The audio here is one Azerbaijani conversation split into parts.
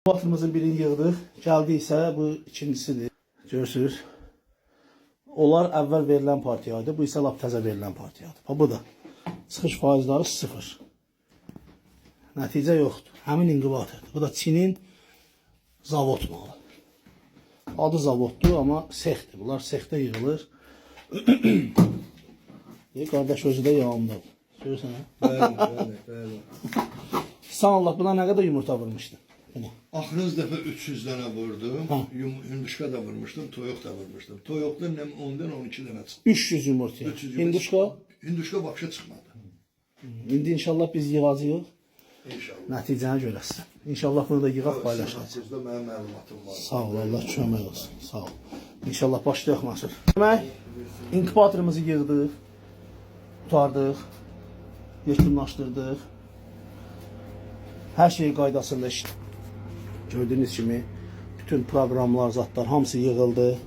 Batırımızın birini yığdıq. Gəldi isə bu ikincisidir. Görürsünüz. Onlar əvvəl verilən partiyaydı. Bu isə lap təzə verilən partiyadır. Bu da. Çıxış faizləri 0. Nəticə yoxdur. Həmin inqibatırdır. Bu da Çinin zavod malı. Adı zavoddur, amma sexdir. Bunlar sexdə yığılır. Qardaş özü də yanımdadır. Görürsən, Bəli. Sən Allah buna nə qədər yumurta vurmuşdun? Axırıncı dəfə 300 dənə vurdum. Hinduşka da vurmuşdum, toyuq da vurmuşdum. Toyuqdan 10-dan 12 dənə çıxdı. 300 yumurtaya. Hinduşka? Hinduşka başa çıxmadı. İndi inşallah biz yığacağıq. İnşallah. Nəticəni görəsən. İnşallah bunu da yığaq paylaşaq. Sizdə mənim məlumatım var. Sağ ol, Allah kömək olsun. Sağ ol. İnşallah başlayaq Masur. Demək, inkubatorumuzu yığdıq, qutardıq, yekunlaşdırdıq. Hər şey qaydasında işlədik. Gördüyünüz kimi bütün proqramlar, zatlar hamısı yığıldı.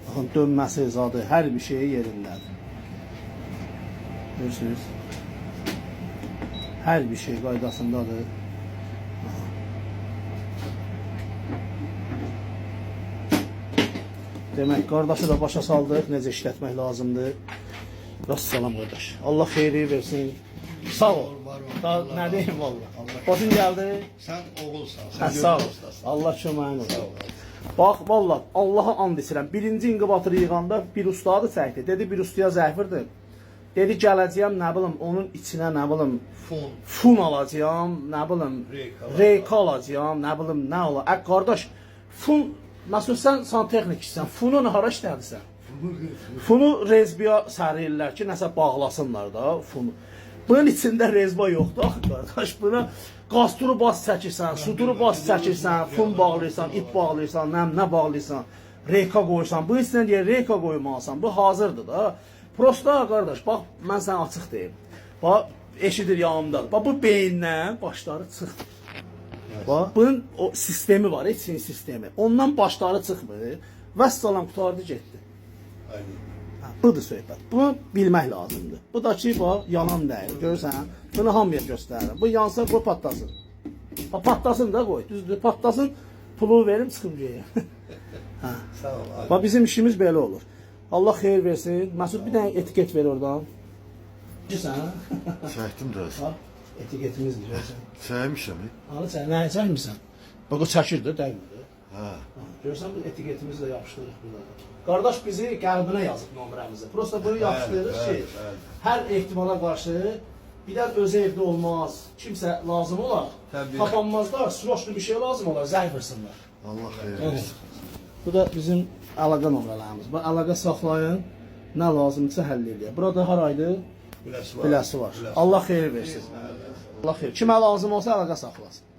Baxın, dönməsi zadı, hər bir şey yerindədir. Görürsünüz? Hər bir şey qaydasındadır. Demək, qardaşı da başa saldıq, necə işlətmək lazımdır. Vəssalam qardaş. Allah xeyri versin. Sağ ol. Nə deyim valla. Xoşun gəldi. Sən oğulsan. Sağ ol. Allah köməyin olsun. Bax, valla, Allaha and içirəm. Birinci inqibatoru yığanda bir ustadı çəkdi. Dedi, bir ustaya zəfirdir. Dedi, gələcəyəm, nə bilim, onun içinə, nə bilim, fun alacağım, nə bilim, reyka alacağım, nə bilim, nə ola. Qardaş, fun, məsələn, sən santexnik işsən, funu hara işlədirsən? Funu rezbiya sərirlər ki, nəsə bağlasınlar da, funu. Bunun içində rezba yoxdur, axı, qardaş, buna qasturu bas çəkirsən, suduru bas çəkirsən, fun bağlayırsan, ip bağlayırsan, nə bağlayırsan, reyka qoyursan, bu içində deyir, reyka qoymalısan, bu hazırdır da. Prosta qardaş, bax, mən sənə açıq deyim. Bax, eşidir yanımdadır. Bax, bu beyindən başları çıxdır. Bax, bunun o sistemi var, etsin sistemi. Ondan başları çıxmır. Vəssalam qutardı, getdi. Budur söhbət. Bunu bilmək lazımdır. Bu da ki, bax, yanan deyil. Görürsən, bunu hamıya göstərir. Bu yansa qoy patlasın. Patlasın da qoy, düzdür. Patlasın, pulu verim, çıxım geyə. Sağ ol. Bax, bizim işimiz belə olur. Allah xeyir versin. Məsud, bir dənə etiket ver oradan. Sən? Çəkdim biraz. Etiketimizdir, görürsən. Çəkmişəm. Anı sən, nə çəkmirsən? Bax, o çəkirdir, dəymir. Hə. Görürsən, bu etiketimizi də yapışdırırıq burada. Qardaş bizi qəlbinə yazıb nömrəmizi. Prosta bunu yapışdırırıq ki, hər ehtimala qarşı bir də özü evdə olmaz, kimsə lazım olar, tapanmazlar, sroşlu bir şey lazım olar, zəng vırsınlar. Allah xeyir versin. Bu da bizim əlaqə nömrələrimiz. Bu əlaqə saxlayın, nə lazımdırsa həll edək. Burada haraydı? Biləsi var. Allah xeyir versin. Allah xeyir. Kimə lazım olsa əlaqə saxlasın.